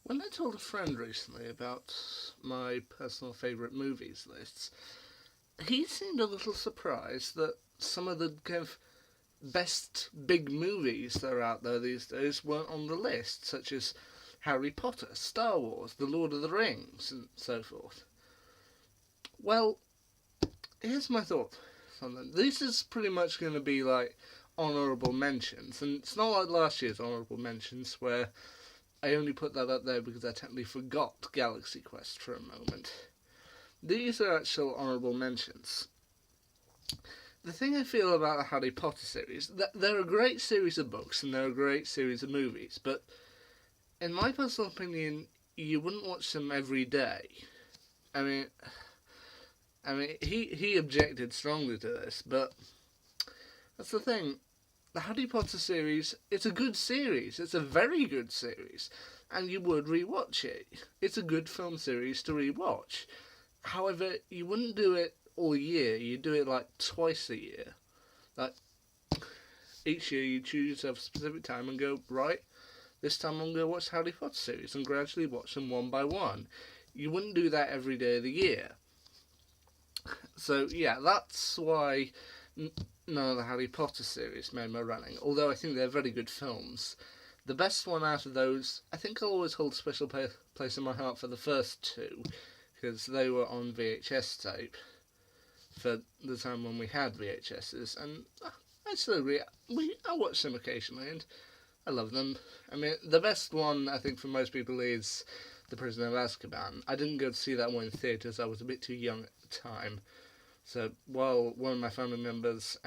When I told a friend recently about my personal favourite movies lists, he seemed a little surprised that some of the kind of best big movies that are out there these days weren't on the list, such as Harry Potter, Star Wars, The Lord of the Rings, and so forth. Well, here's my thought on them. This is pretty much going to be like honourable mentions, and it's not like last year's honourable mentions where I only put that up there because I technically forgot Galaxy Quest for a moment. These are actual honourable mentions. The thing I feel about the Harry Potter series, they're a great series of books and they're a great series of movies, but in my personal opinion, you wouldn't watch them every day. I mean, he objected strongly to this, but that's the thing. The Harry Potter series, it's a good series. It's a very good series, and you would rewatch it. It's a good film series to rewatch. However, you wouldn't do it all year. You do it like twice a year. Like each year, you choose yourself a specific time and go right. This time, I'm going to watch the Harry Potter series and gradually watch them one by one. You wouldn't do that every day of the year. So yeah, that's why none of the Harry Potter series made my running. Although I think they're very good films. The best one out of those, I think I'll always hold a special place in my heart for the first two, because they were on VHS tape for the time when we had VHSs, and I still agree. I watch them occasionally, and I love them. I mean, the best one I think for most people is The Prisoner of Azkaban. I didn't go to see that one in theatres. I was a bit too young at the time. So while one of my family members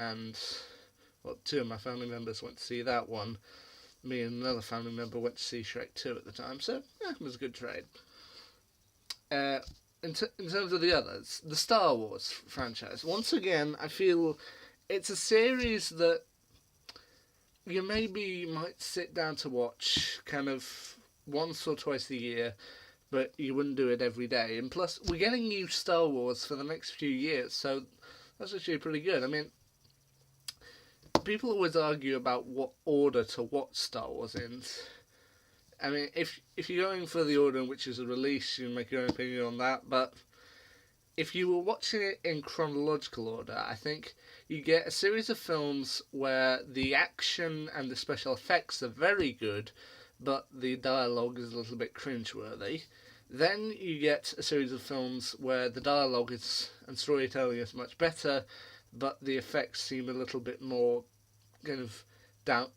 two of my family members went to see that one, me and another family member went to see Shrek 2 at the time. So yeah, it was a good trade. Uh, in terms of the others, the Star Wars franchise. Once again, I feel it's a series that you maybe might sit down to watch kind of once or twice a year, but you wouldn't do it every day. And plus, we're getting new Star Wars for the next few years, so that's actually pretty good. I mean, people always argue about what order to watch Star Wars in. I mean, if you're going for the order in which is a release, you can make your own opinion on that, but if you were watching it in chronological order, I think you get a series of films where the action and the special effects are very good, but the dialogue is a little bit cringeworthy. Then you get a series of films where the dialogue is and storytelling is much better, but the effects seem a little bit more kind of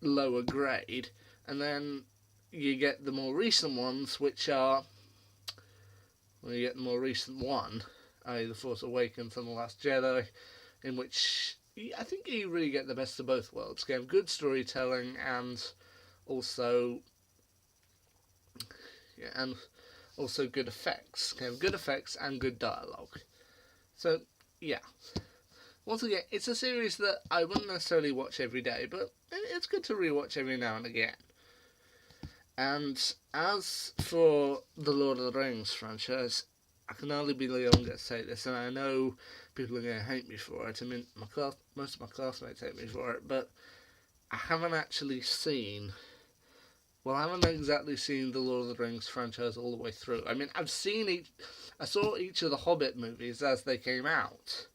lower grade. And then you get the more recent ones, which are you get the more recent one, i.e. The Force Awakens and The Last Jedi, in which I think you really get the best of both worlds. You have good storytelling and also and also good effects. You have good effects and good dialogue. So yeah, once again, it's a series that I wouldn't necessarily watch every day, but it's good to rewatch every now and again. And as for the Lord of the Rings franchise, I can hardly be longer to say this, and I know people are going to hate me for it. I mean, most of my classmates hate me for it, but I haven't actually seen. Well, I haven't exactly seen the Lord of the Rings franchise all the way through. I mean, I saw each of the Hobbit movies as they came out.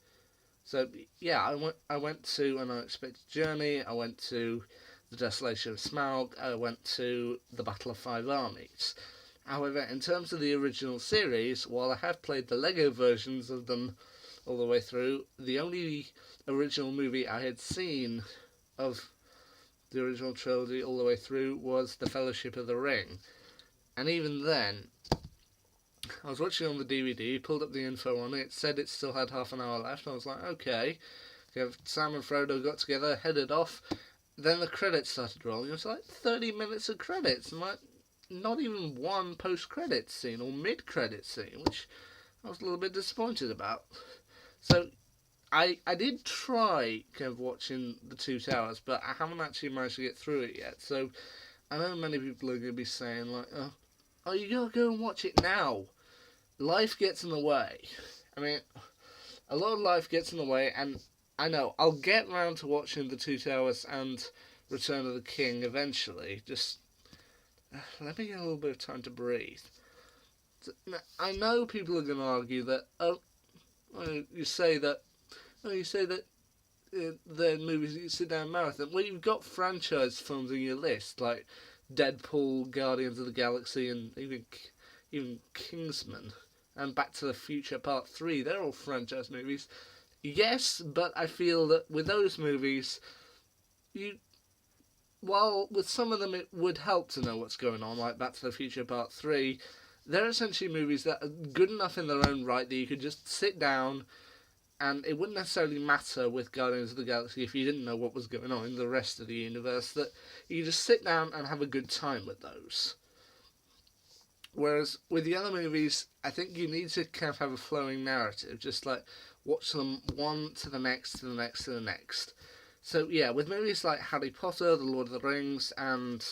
So yeah, I went to An Unexpected Journey. I went to The Desolation of Smaug. I went to The Battle of Five Armies. However, in terms of the original series, while I have played the Lego versions of them all the way through, the only original movie I had seen of the original trilogy all the way through was The Fellowship of the Ring. And even then, I was watching on the DVD, pulled up the info on it, said it still had half an hour left, and I was like, okay. Sam and Frodo got together, headed off, then the credits started rolling. It was like 30 minutes of credits, and like not even one post-credits scene or mid-credits scene, which I was a little bit disappointed about. So I did try kind of watching The Two Towers, but I haven't actually managed to get through it yet. So I know many people are going to be saying like, oh, you gotta go and watch it now. Life gets in the way. I mean, a lot of life gets in the way, and I know I'll get round to watching The Two Towers and Return of the King eventually. Just let me get a little bit of time to breathe. I know people are going to argue that, you say that, the movies that you sit down marathon. Well, you've got franchise films in your list, like Deadpool, Guardians of the Galaxy, and even Kingsman, and Back to the Future Part 3. They're all franchise movies. Yes, but I feel that with those movies, you while with some of them it would help to know what's going on, like Back to the Future Part 3, they're essentially movies that are good enough in their own right that you could just sit down, and it wouldn't necessarily matter with Guardians of the Galaxy if you didn't know what was going on in the rest of the universe, that you just sit down and have a good time with those. Whereas with the other movies, I think you need to kind of have a flowing narrative, just like watch them one to the next, to the next, to the next. So yeah, with movies like Harry Potter, The Lord of the Rings, and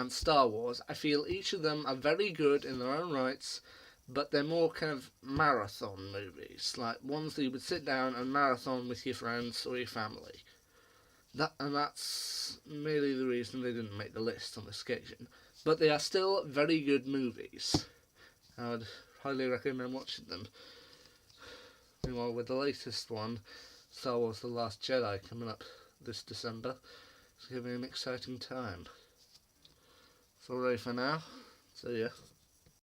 Star Wars, I feel each of them are very good in their own rights, but they're more kind of marathon movies, like ones that you would sit down and marathon with your friends or your family. That's merely the reason they didn't make the list on this occasion. But they are still very good movies. I would highly recommend watching them. Meanwhile, with the latest one, Star Wars The Last Jedi, coming up this December, it's going to be an exciting time. It's all ready for now. So yeah.